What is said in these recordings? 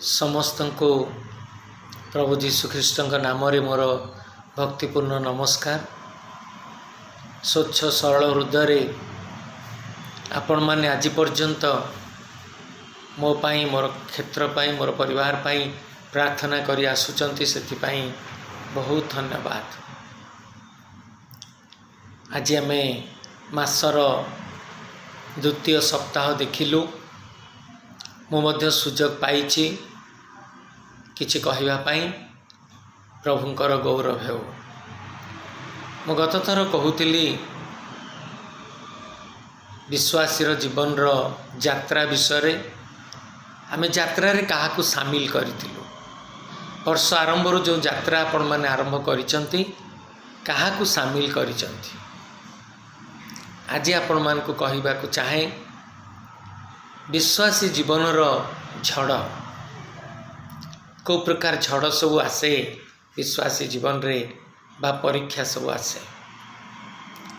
समस्त को प्रभु जीशुख्रीष्ट नाम मोर भक्तिपूर्ण नमस्कार। स्वच्छ सरल हृदय आपण मैंने आज पर्यंत मो पाई मोर क्षेत्र पाई मोर परिवार पाई प्रार्थना करी आसुचंती से बहुत धन्यवाद। आज आम मासर द्वितीय सप्ताह देखिलु। मु सुजोग पाई किछि कहिबा पाई प्रभुंकर गौरव हेउ। मु गत थर कहूतिली विश्वासीर जीवन रो यात्रा विषय आमे यात्रा रे काहाकू सामिल करितिलु। वर्ष आरंभ जो यात्रा आपण माने आरंभ करिसंती काहाकू सामिल करिसंती। आज आपण मान को कहिबा को चाहे विश्वासी जीवन रो झड़ को प्रकार झड़ सब आसे विश्वासी जीवन रे बा परीक्षा सब आसे।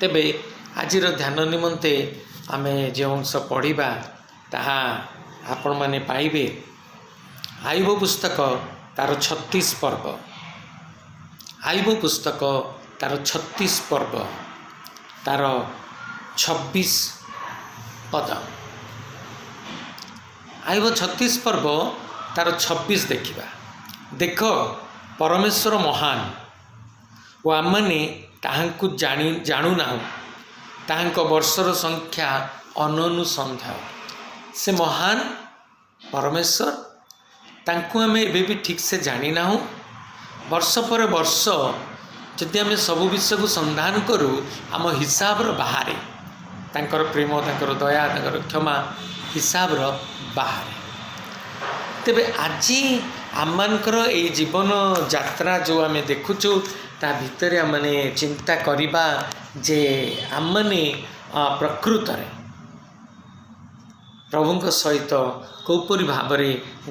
तेबे आजिर ध्यान निमंते आमे जे अंश पढ़िबा ताहा आपण माने पाइबे आयुब पुस्तक तार 36 पर्व। आयुब पुस्तक तार 36 पर्व तार 26 पद। आयुब 36 पर्व तार 26 देखिबा। देख परमेश्वर महान ओ आमने ताहांकु जानू ना ताहांक वर्षर संख्या अनुसंधान। से महान परमेश्वर तांकु आमे एबे भी ठीक से जानी ना। वर्ष पर वर्ष जदि आमे सब विषय को संधान करू आम हिसाब रो बाहर तांकर प्रेम तांकर दया तांकर क्षमा हिसाब रो बाहर। तेबे आज आमकर ये जीवन यात्रा जो आमे देखुचु ता भितर आमने चिंता करिबा जे आमने प्रकृत रे प्रभुंक सहित कौपरी भाव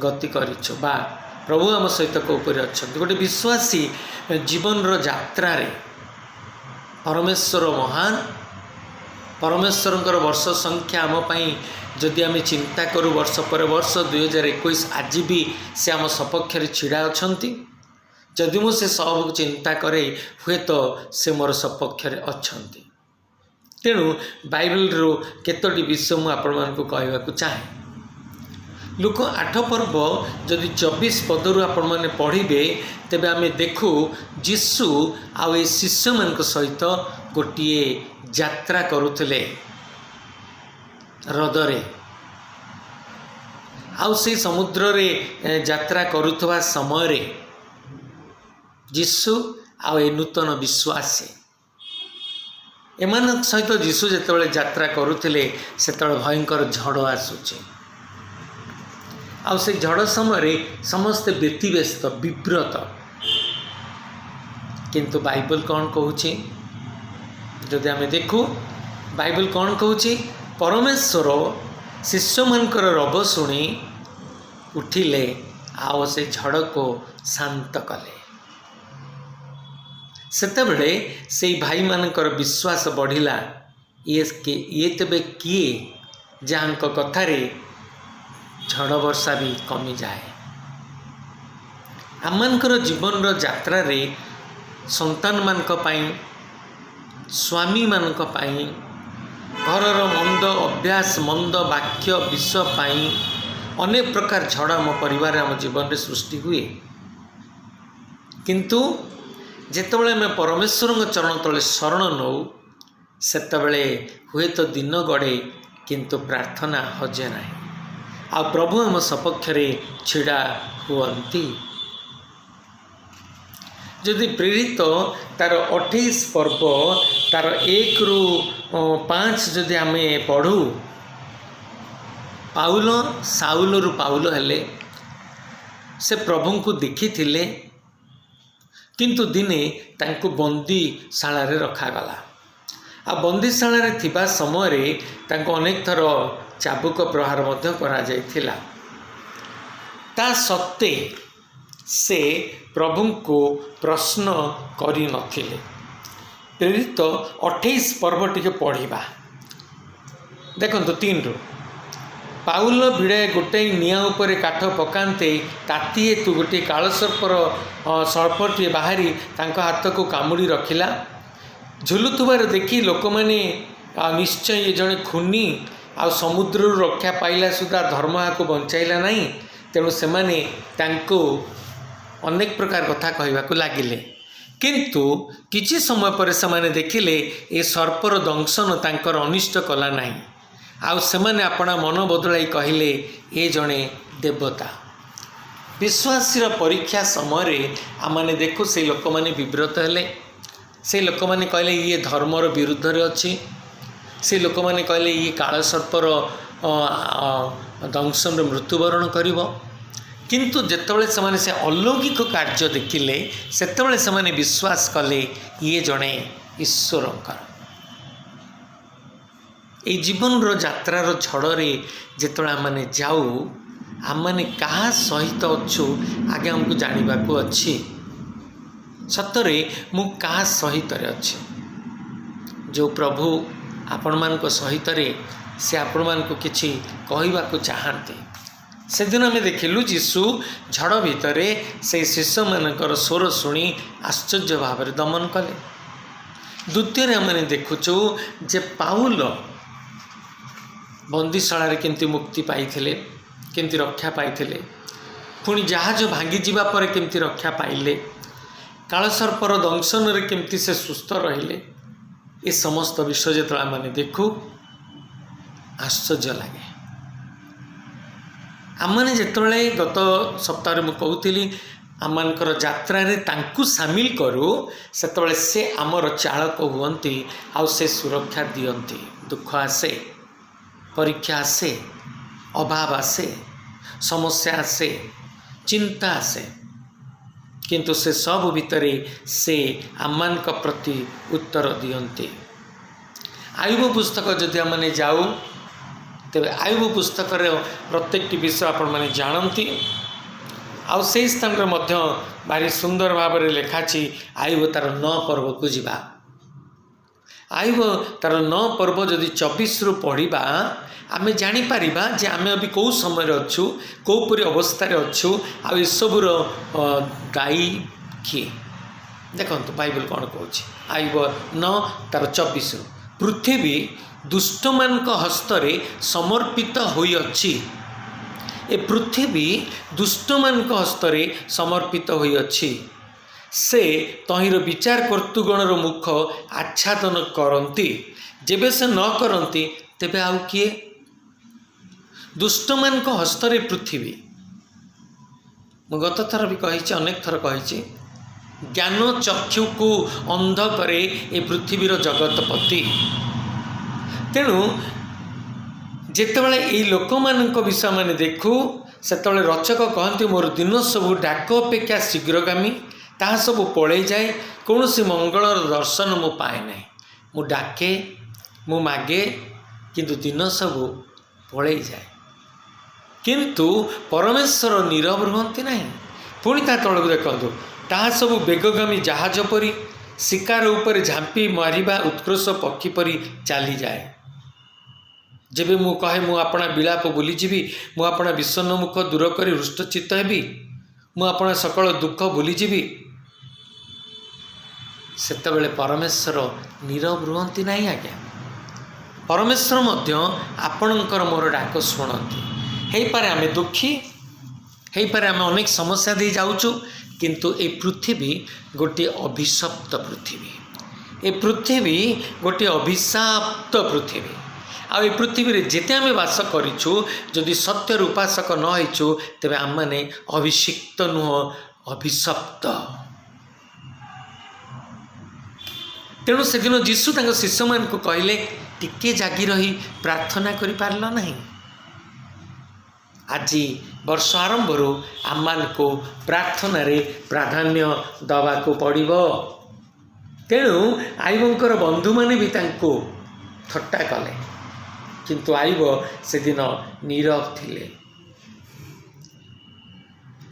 गति करिछु बा प्रभु आम सहित कौपरी अच्छा। गोटे विश्वासी जीवन रो यात्रा रे परमेश्वर महान परमेश्वर वर्ष संख्या आम पाई जदि आम चिंता करूँ वर्ष पर वर्ष 2021 आज भी से आम सपक्ष छिड़ा अच्छा। जदि मुझे सब चिंता करे हुए तो से मोर सपक्ष अच्छा। तेणु बाइबल रो केतोटी विषय मुझे आपण मानकु कहवाकू चाहे। लुक 8 पर्व जदि 24 पदरु आपण माने पढ़िबे तेबे आमे देखू जीशु आउ ए शिष्य मान सहित गोटे यात्रा करुथिले हृदय आउ से समुद्र रे यात्रा करुथवा समय रे जीशु आउ ए नूतन विश्वासी एमान सहित जीशु जेतेबेले यात्रा करुथिले सेतेबेले भयंकर झड़ आसुचे। आउ से झड़ समय रे समस्त व्यतिव्यस्त विव्रत। किंतु बाइबल कौन कहूची जदि आमे देखू बाइबल कौन कहूची परमेश्वर शिष्य मानकर रब शुणी उठिले आओ से झड़ को शांत कले। सेतेबेले से भाई मानकर विश्वास बढ़िला ये तेबे किए जांक कथारे झड़ वर्षा भी कमी जाए। आमनकर जीवन रो यात्रा रे संतान मानक पाई स्वामी मानक पाई घरर मंद अभ्यास मंद वाक्य विष पाई अनेक प्रकार झड़ आम परिवार आम जीवन में सृष्टि हुए। किंतु जेतेबेले आम परमेश्वर चरण तले शरण नौ सेतेबेले हुए तो दिन गड़े किंतु प्रार्थना हजे ना। आ प्रभु आम सपक्ष छिड़ा हुअंती। जदि प्रेरित तार 28 पर्व तार 1 रु 5 जदि आमे पढ़ू पाउल साउल रु पाउल हेले से प्रभु को देखी थिले किंतु दिने तांको बंदीशाला रे रखागला। आ बंदीशाला रे थिबा समय रे तांको अनेक थर चाबुक प्रहार मध्य करा जायथिला। ता सत्ते से प्रभु को प्रश्न करी नथिले। प्रेरित 28 पर्व टिके पढ़िबा देखंतु 3 रु ପାଉଲ ଭିଡ଼ାଏ ଗୋଟାଏ ନିଆଁ ଉପରେ କାଠ ପକାନ୍ତେ ତାତି ହେତୁ ଗୋଟିଏ କାଳସର୍ପର ସର୍ପଟିଏ ବାହାରି ତାଙ୍କ ହାତକୁ କାମୁଡ଼ି ରଖିଲା। ଝୁଲୁଥିବାର ଦେଖି ଲୋକମାନେ ନିଶ୍ଚୟ ଏ ଜଣେ ଖୁନି, ଆଉ ସମୁଦ୍ରରୁ ରକ୍ଷା ପାଇଲା ସୁଦ୍ଧା ଧର୍ମ ଏହାକୁ ବଞ୍ଚାଇଲା ନାହିଁ। ତେଣୁ ସେମାନେ ତାଙ୍କୁ ଅନେକ ପ୍ରକାର କଥା କହିବାକୁ ଲାଗିଲେ। କିନ୍ତୁ କିଛି ସମୟ ପରେ ସେମାନେ ଦେଖିଲେ ଏ ସର୍ପର ଦଂଶନ ତାଙ୍କର ଅନିଷ୍ଟ କଲା ନାହିଁ। ଆଉ ସେମାନେ ଆପଣା ମନ ବଦଳାଇ କହିଲେ, ଏ ଜଣେ ଦେବତା। ବିଶ୍ୱାସୀର ପରୀକ୍ଷା ସମୟରେ ଆମମାନେ ଦେଖୁ ସେଇ ଲୋକମାନେ ବିବ୍ରତ ହେଲେ। ସେ ଲୋକମାନେ କହିଲେ ଇଏ ଧର୍ମର ବିରୁଦ୍ଧରେ ଅଛି। ସେ ଲୋକମାନେ କହିଲେ ଇଏ କାଳସର୍ପର ଦଂଶନରେ ମୃତ୍ୟୁବରଣ କରିବ। କିନ୍ତୁ ଯେତେବେଳେ ସେମାନେ ସେ ଅଲୌକିକ କାର୍ଯ୍ୟ ଦେଖିଲେ ସେତେବେଳେ ସେମାନେ ବିଶ୍ୱାସ କଲେ ଇଏ ଜଣେ ଈଶ୍ୱରଙ୍କର। এই ଜୀବନର ଯାତ୍ରାର ଝଡ଼ରେ ଯେତେବେଳେ ଆମମାନେ ଯାଉ, ଆମମାନେ କାହା ସହିତ ଅଛୁ ଆଗେ ଆମକୁ ଜାଣିବାକୁ ଅଛି। ସତରେ ମୁଁ କାହା ସହିତରେ ଅଛି? ଯେଉଁ ପ୍ରଭୁ ଆପଣମାନଙ୍କ ସହିତରେ, ସେ ଆପଣମାନଙ୍କୁ କିଛି କହିବାକୁ ଚାହାନ୍ତି। ସେଦିନ ଆମେ ଦେଖିଲୁ ଯୀଶୁ ଝଡ଼ ଭିତରେ ସେଇ ଶିଷ୍ୟମାନଙ୍କର ସ୍ୱର ଶୁଣି ଆଶ୍ଚର୍ଯ୍ୟ ଭାବରେ ଦମନ କଲେ। ଦ୍ୱିତୀୟରେ ଆମେ ଦେଖୁଛୁ ଯେ ପାଉଲ ବନ୍ଦୀଶାଳାରେ କେମିତି ମୁକ୍ତି ପାଇଥିଲେ, କେମିତି ରକ୍ଷା ପାଇଥିଲେ, ପୁଣି ଜାହାଜ ଭାଙ୍ଗିଯିବା ପରେ କେମିତି ରକ୍ଷା ପାଇଲେ, କାଳସର୍ପର ଦଂଶନରେ କେମିତି ସେ ସୁସ୍ଥ ରହିଲେ। ଏ ସମସ୍ତ ବିଷୟ ଯେତେବେଳେ ଆମେ ଦେଖୁ ଆଶ୍ଚର୍ଯ୍ୟ ଲାଗେ। ଆମମାନେ ଯେତେବେଳେ ଗତ ସପ୍ତାହରେ ମୁଁ କହୁଥିଲି ଆମମାନଙ୍କର ଯାତ୍ରାରେ ତାଙ୍କୁ ସାମିଲ କରୁ, ସେତେବେଳେ ସେ ଆମର ଚାଳକ ହୁଅନ୍ତି, ଆଉ ସେ ସୁରକ୍ଷା ଦିଅନ୍ତି। ଦୁଃଖ ଆସେ, ପରୀକ୍ଷା ଆସେ, ଅଭାବ ଆସେ, ସମସ୍ୟା ଆସେ, ଚିନ୍ତା ଆସେ, କିନ୍ତୁ ସେ ସବୁ ଭିତରେ ସେ ଆମମାନଙ୍କ ପ୍ରତି ଉତ୍ତର ଦିଅନ୍ତି। ଆୟୁବ ପୁସ୍ତକ ଯଦି ଆମେ ଯାଉ, ତେବେ ଆୟୁବ ପୁସ୍ତକରେ ପ୍ରତ୍ୟେକଟି ବିଷୟ ଆପଣମାନେ ଜାଣନ୍ତି। ଆଉ ସେହି ସ୍ଥାନରେ ମଧ୍ୟ ଭାରି ସୁନ୍ଦର ଭାବରେ ଲେଖାଛି ଆୟୁବ ତାର 9 ପର୍ବକୁ ଯିବା। ଆୟୁବ ତାର 9 ପର୍ବ ଯଦି 24ରୁ ପଢ଼ିବା, ଆମେ ଜାଣିପାରିବା ଯେ ଆମେ ଏବେ କେଉଁ ସମୟରେ ଅଛୁ, କେଉଁପରି ଅବସ୍ଥାରେ ଅଛୁ, ଆଉ ଏସବୁର ଦାୟୀ କିଏ। ଦେଖନ୍ତୁ ବାଇବଲ କ'ଣ କହୁଛି। ଆୟୁବ 9 ତାର 24। ପୃଥିବୀ ଦୁଷ୍ଟମାନଙ୍କ ହସ୍ତରେ ସମର୍ପିତ ହୋଇଅଛି। ଏ ପୃଥିବୀ ଦୁଷ୍ଟମାନଙ୍କ ହସ୍ତରେ ସମର୍ପିତ ହୋଇଅଛି। ସେ ତହିଁର ବିଚାର କର୍ତ୍ତୃଗଣର ମୁଖ ଆଚ୍ଛାଦନ କରନ୍ତି। ଯେବେ ସେ ନ କରନ୍ତି ତେବେ ଆଉ କିଏ? ଦୁଷ୍ଟମାନଙ୍କ ହସ୍ତରେ ପୃଥିବୀ। ମୁଁ ଗତ ଥର ବି କହିଛି, ଅନେକ ଥର କହିଛି, ଜ୍ଞାନ ଚକ୍ଷୁକୁ ଅନ୍ଧ କରେ ଏ ପୃଥିବୀର ଜଗତପତି। ତେଣୁ ଯେତେବେଳେ ଏଇ ଲୋକମାନଙ୍କ ବିଷୟ ମାନେ ଦେଖୁ, ସେତେବେଳେ ରଚକ କହନ୍ତି ମୋର ଦିନ ସବୁ ଡାକ ଅପେକ୍ଷା ଶୀଘ୍ରଗାମୀ, ତାହା ସବୁ ପଳେଇଯାଏ, କୌଣସି ମଙ୍ଗଳର ଦର୍ଶନ ମୁଁ ପାଏ ନାହିଁ। ମୁଁ ଡାକେ, ମୁଁ ମାଗେ, କିନ୍ତୁ ଦିନ ସବୁ ପଳେଇଯାଏ। କିନ୍ତୁ ପରମେଶ୍ୱର ନୀରବ ରୁହନ୍ତି ନାହିଁ। ପୁଣି ତା ତଳକୁ ଦେଖନ୍ତୁ, ତାହା ସବୁ ବେଗଗାମୀ ଜାହାଜ ପରି, ଶିକାର ଉପରେ ଝାମ୍ପି ମାରିବା ଉତ୍କର୍ଷ ପକ୍ଷୀ ପରି ଚାଲିଯାଏ। ଯେବେ ମୁଁ କହେ ମୁଁ ଆପଣା ବିଳାପ ଭୁଲିଯିବି, ମୁଁ ଆପଣା ବିଷଣ୍ଣ ମୁଖ ଦୂର କରି ହୃଷ୍ଟଚିତ୍ତ ହେବି, ମୁଁ ଆପଣା ସକଳ ଦୁଃଖ ଭୁଲିଯିବି, ସେତେବେଳେ ପରମେଶ୍ୱର ନୀରବ ରୁହନ୍ତି ନାହିଁ ଆଜ୍ଞା। ପରମେଶ୍ୱର ମଧ୍ୟ ଆପଣଙ୍କର ମୋର ଡାକ ଶୁଣନ୍ତି। ହେଇପାରେ ଆମେ ଦୁଃଖୀ, ହେଇପାରେ ଆମେ ଅନେକ ସମସ୍ୟା ଦେଇ ଯାଉଛୁ, କିନ୍ତୁ ଏ ପୃଥିବୀ ଗୋଟିଏ ଅଭିଶପ୍ତ ପୃଥିବୀ। ଏ ପୃଥିବୀ ଗୋଟିଏ ଅଭିଶାପ୍ତ ପୃଥିବୀ। ଆଉ ଏ ପୃଥିବୀରେ ଯେତେ ଆମେ ବାସ କରିଛୁ, ଯଦି ସତ୍ୟର ଉପାସକ ନ ହେଇଛୁ, ତେବେ ଆମମାନେ ଅଭିଷିକ୍ତ ନୁହଁ, ଅଭିଶପ୍ତ। ତେଣୁ ସେଦିନ ଯୀଶୁ ତାଙ୍କ ଶିଷ୍ୟମାନଙ୍କୁ କହିଲେ, ଟିକେ ଜାଗି ରହି ପ୍ରାର୍ଥନା କରିପାରିଲ ନାହିଁ? ଆଜି ବର୍ଷ ଆରମ୍ଭରୁ ଆମମାନଙ୍କୁ ପ୍ରାର୍ଥନାରେ ପ୍ରାଧାନ୍ୟ ଦେବାକୁ ପଡ଼ିବ। ତେଣୁ ଆୟୁବଙ୍କର ବନ୍ଧୁମାନେ ବି ତାଙ୍କୁ ଥଟ୍ଟା କଲେ, କିନ୍ତୁ ଆୟୁବ ସେଦିନ ନୀରବ ଥିଲେ।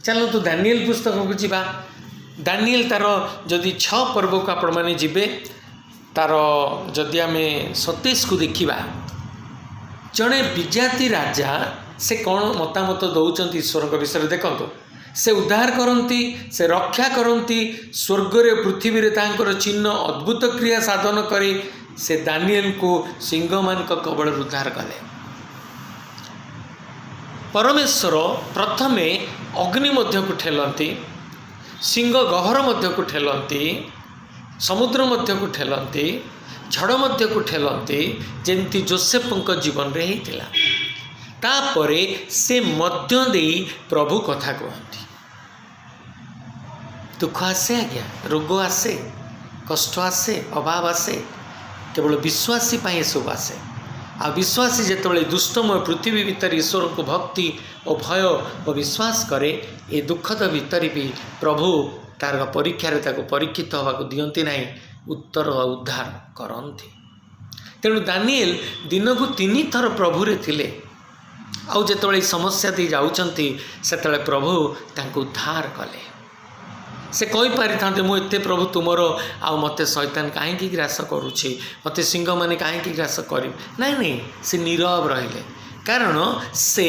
ଚାଲନ୍ତୁ ଦାନିଏଲ ପୁସ୍ତକକୁ ଯିବା। ଦାନିଏଲ ତାର ଯଦି 6 ପର୍ବକୁ ଆପଣମାନେ ଯିବେ, ତାର ଯଦି ଆମେ 27କୁ ଦେଖିବା, जड़े विजाति राजा से कौन मतामत दौरान ईश्वर विषय देखो से उद्धार करती से रक्षा करती स्वर्ग पृथ्वी रे तांकर चिन्ह अद्भुत क्रिया साधन करे से दानिएल को सिंह मान कबल उद्धार कले। परमेश्वर प्रथमे अग्नि मध्य को ठेलती सिंह गहर मध्य को ठेलती समुद्र मध्य को ठेलती झड़ मध्य को ठेलती जेमती जोसेफ जीवन रे होता तापरे से मध्य दे प्रभु कथा कहती दुख आसे आज्ञा रोग आसे कष्ट आसे अभाव आसे केवल विश्वासी पाए सब आसे आ विश्वासी जिते दुष्टमय पृथ्वी भितर ईश्वर को भक्ति और भय और विश्वास करे ये दुखद भितर भी प्रभु तार परीक्षार परीक्षित होगा दियंती नहीं उत्तर उद्धार करती। तेणु दानिएल दिन को 3 थर प्रभु रे थिले आउ जिते समस्या दी जाउचंती सेतले प्रभु तांको उद्धार कले। से कही पारि था मुझे प्रभु तुमर आउ मते शैतान कहीं ग्रास करुच्छे मते सिंह मैंने कहीं ग्रास कर नहीं से नीरव रहिले कारण से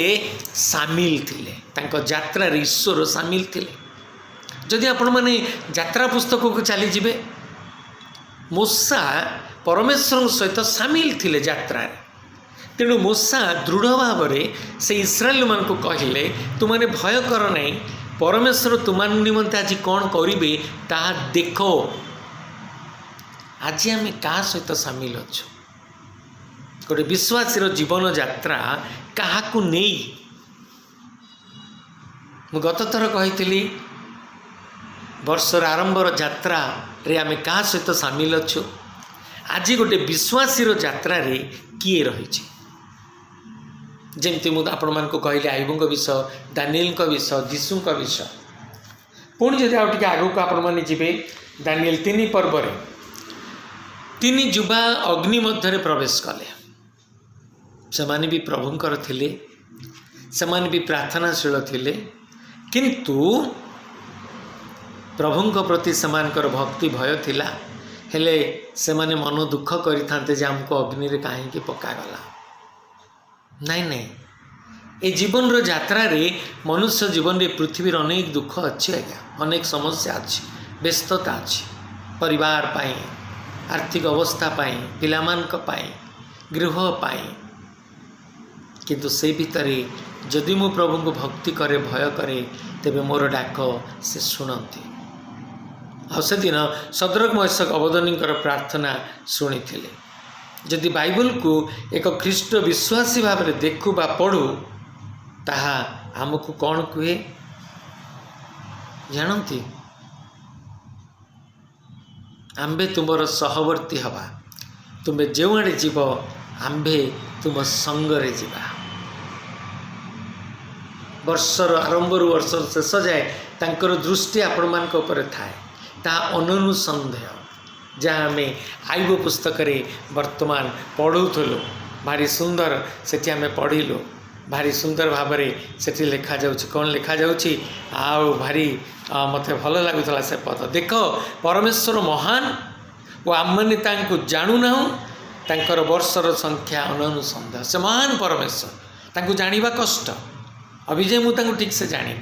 सामिल थिले तांको यात्रा ईश्वर सामिल थिले। जदि आपण माने यात्रा पुस्तक को चली जिबे मूसा परमेश्वर सहित सामिल थिले यात्रा। तेणु मूसा दृढ़ भाव से इस्राएल मान को कहले तुमने भय कर नहीं परमेश्वर तुम निमंते आज कौन करेंगे ताहा देखो। आज आम क्या सहित सामिल अच्छु गोटे विश्वासी जीवन यात्रा क्या नहीं मु गत थर कही वर्षर आरंभर यात्रा रे आम क्या सहित सामिल अच्छु आज गोटे विश्वासी यात्रा रे किए रही जमती मुझे आपण मान कहली आयुब विषय दानिएल विषय जीशु विषय पुणी जब आगे आगक आपण मैंने जी दानिएल 3 पर्व 3 युवा अग्नि मध्य प्रवेश कले से माने भी प्रभुंकर थिले से माने भी प्रार्थनाशील थिले किंतु प्रभुंक प्रति सेमानकर भक्ति भय थिला हेले से माने मन दुख करिथांते जे हमको अग्नि रे काहे पकागला नहीं ये जीवन रो यात्रा रे मनुष्य जीवन रे पृथ्वी रे अनेक दुख अच्छे आज्ञा अनेक समस्या अच्छी व्यस्तता अच्छी परिवार पाई आर्थिक अवस्था पाई पिलामानक पाई गृह पाई किंतु से भितर जदि मु प्रभु को भक्ति करे भय करे तेबे मोर डाक से शुणती आ से दिन सदरक महेशक अवदनीकर प्रार्थना शुणी थिले। जदि बाइबल को एक ख्रीष्ट विश्वासी भाव में देखु बा पढ़ू ताहा आमको कौन कहे जानती आंबे तुमर सहवर्ती हवा तुम्हें जो आड़े जीव आंबे तुम संगरे जीवा। वर्षर आरंभ वर्षर शेष जाए तांकर दृष्टि आपण मान ऊपर थाए ता अनुसंदेह जहाँ आम आयुब पुस्तक रे वर्तमान पढ़ुलु भारी सुंदर सेठी आम पढ़िलु भारी सुंदर भाव से लिखा जाउछि कौन लिखा जाउछि आउ भारी मते भल लगुला से पद देख परमेश्वर महान वो आम मैंने तांको जानू ना तांकर वर्षर संख्या अनुसंदेह से महान परमेश्वर तांको जानिबा कष्ट अभिजय मुझे ठीक से जानी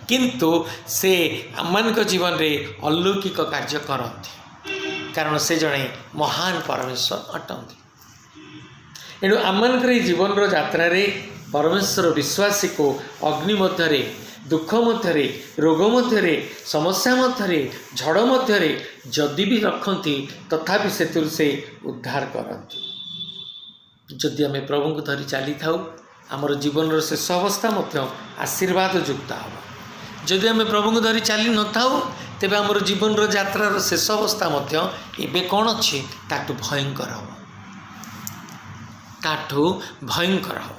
किंतु से आम जीवन रे अलौकिक कार्य करती कारण से जड़े महान परमेश्वर अटंती। एणु आमनकर जीवन यात्रा रे परमेश्वर विश्वासी को अग्नि मध्य दुख मध्य रोग मध्य समस्या मध्य झड़ मध्य जदि भी रखती तथापि से उद्धार करती। जदि आम प्रभु को धरी चली था आमर जीवन शेष अवस्था मध्य आशीर्वाद युक्त हम जदि आम प्रभु को धरी चली न था तेबे आमर जीवन यात्रार शेष अवस्था मध्य एबे कौन अच्छी ताठू भयंकर हम ताठू भयंकर हम।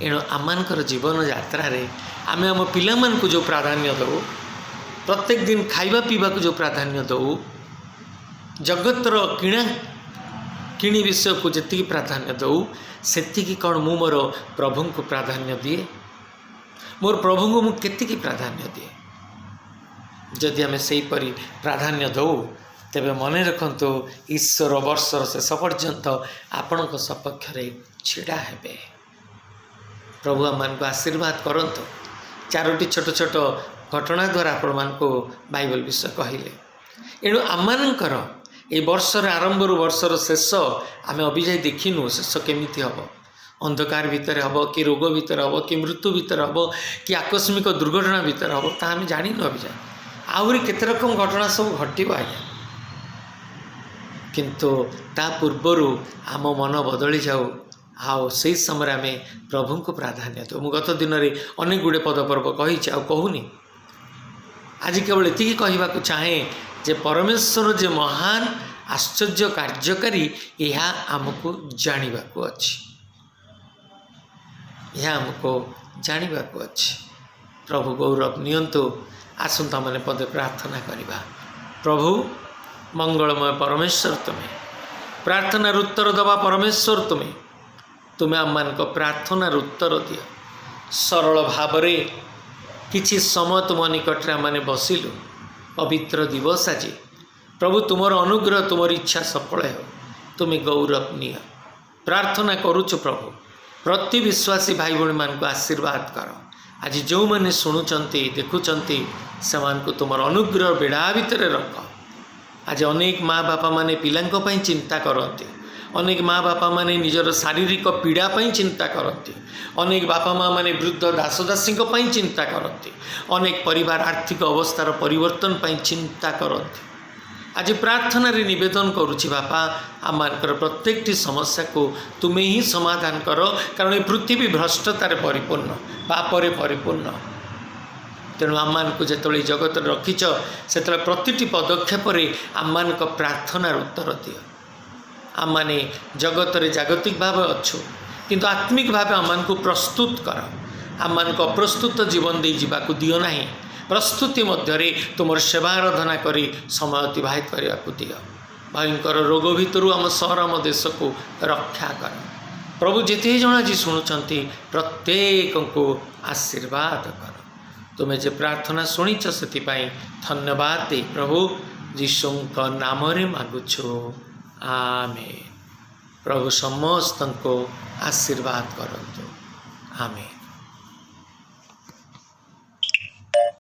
एणु आमर जीवन यात्रा रे आमे आम पिलामान को जो प्राधान्य दऊ प्रत्येक दिन खाइबा पीवा को जो प्राधान्य दऊ जगतर किणा किणी विषय को जी प्राधान्य दऊ सेतिकी कौन मु मोर प्रभु को प्राधान्य दिए मोर प्रभु को मुझे प्राधान्य दिए जदि आम से प्राधान्य दऊ तेबे मन रखंतु ईश्वर वर्षर शेष पर्यंत आपणक सपक्ष छिड़ा हेबे। प्रभु आम आशीर्वाद करंतु। चारोटी छोट छोट घटना द्वारा आपण मानको बाइबल विषय कहले। एणु आमकर ए वर्षर आरंभ वर्षर शेष आम अभिजाई देखिनु शेष केमिति हम। अंधकार भितर हम कि रोग भितर हम कि मृत्यु भितर हम कि आकस्मिक दुर्घटना भितर हम ता आम जानिनु अभिजाई। आहरी केते रकम घटना सब घटिबा आज्ञा, किंतु ता पूर्वर आम मन बदली जाऊ आओ से समय आम प्रभु को प्राधान्य दो। मु गत दिन में अनेक गुड़े पदपर्व कही कहूनी, आज केवल ये कहवा चाहे जे परमेश्वर जे महान आश्चर्य कार्यकारी यह आमको जानिबाकू अछि, यह आमको जानिबाकू अछि। प्रभु गौरव नियंतु। आसंता माने पदे प्रार्थना करिबा। प्रभु मंगलमय परमेश्वर तुम्हें प्रार्थनार उत्तर दबा परमेश्वर तुम्हें आम मान प्रार्थनार उत्तर दियो। सरल भाव किछि समय तुम निकट आम बसिलु पवित्र दिवस आज। प्रभु तुमर अनुग्रह तुमर इच्छा सफल हो, तुम्हें गौरव निय। प्रार्थना करुचु प्रभु प्रति विश्वासी भाई भाई मान आशीर्वाद कर। आज जो मैंने शुणुंट देखुंट से तुमर अनुग्रह बेड़ा भितर रख। आज अनेक माँ बापा माने पिलांको पई चिंता करते, अनेक माँ बापा माने निजर शारीरिक पीड़ा पई चिंता करते, अनेक बापा माँ माने वृद्ध दासदासी पई चिंता करते, अनेक परिवार आर्थिक अवस्थार परिवर्तन पई चिंता करते। आज प्रार्थना रे निवेदन करुछि बापा आमर प्रत्येकटी समस्या को तुम्हें ही समाधान कर, कारण ये पृथ्वी भ्रष्टतार परिपूर्ण पापरे परिपूर्ण। तेणु आम को जिते जगत रखिच से प्रति पदक्षेप आम प्रार्थनार उत्तर दियो। आम मैंने जगत रे जागतिक भाव अच्छु किंतु आत्मिक भाव आम को प्रस्तुत कर। आम अप्रस्तुत जीवन दे जावाक दियो ना, प्रस्तुति मध्य तुम सेवा आराधना करी समय अतिबाहित करने को दियो। भयंकर रोग भितर आम सहर आम देश को रक्षा कर। प्रभु जिते जन आज शुणुंट प्रत्येक को आशीर्वाद कर। तुम्हें जे प्रार्थना शुणीच से धन्यवाद दे प्रभु यीशु नाम मागुछु, आमेन। प्रभु समस्त को आशीर्वाद करंतु, आमेन।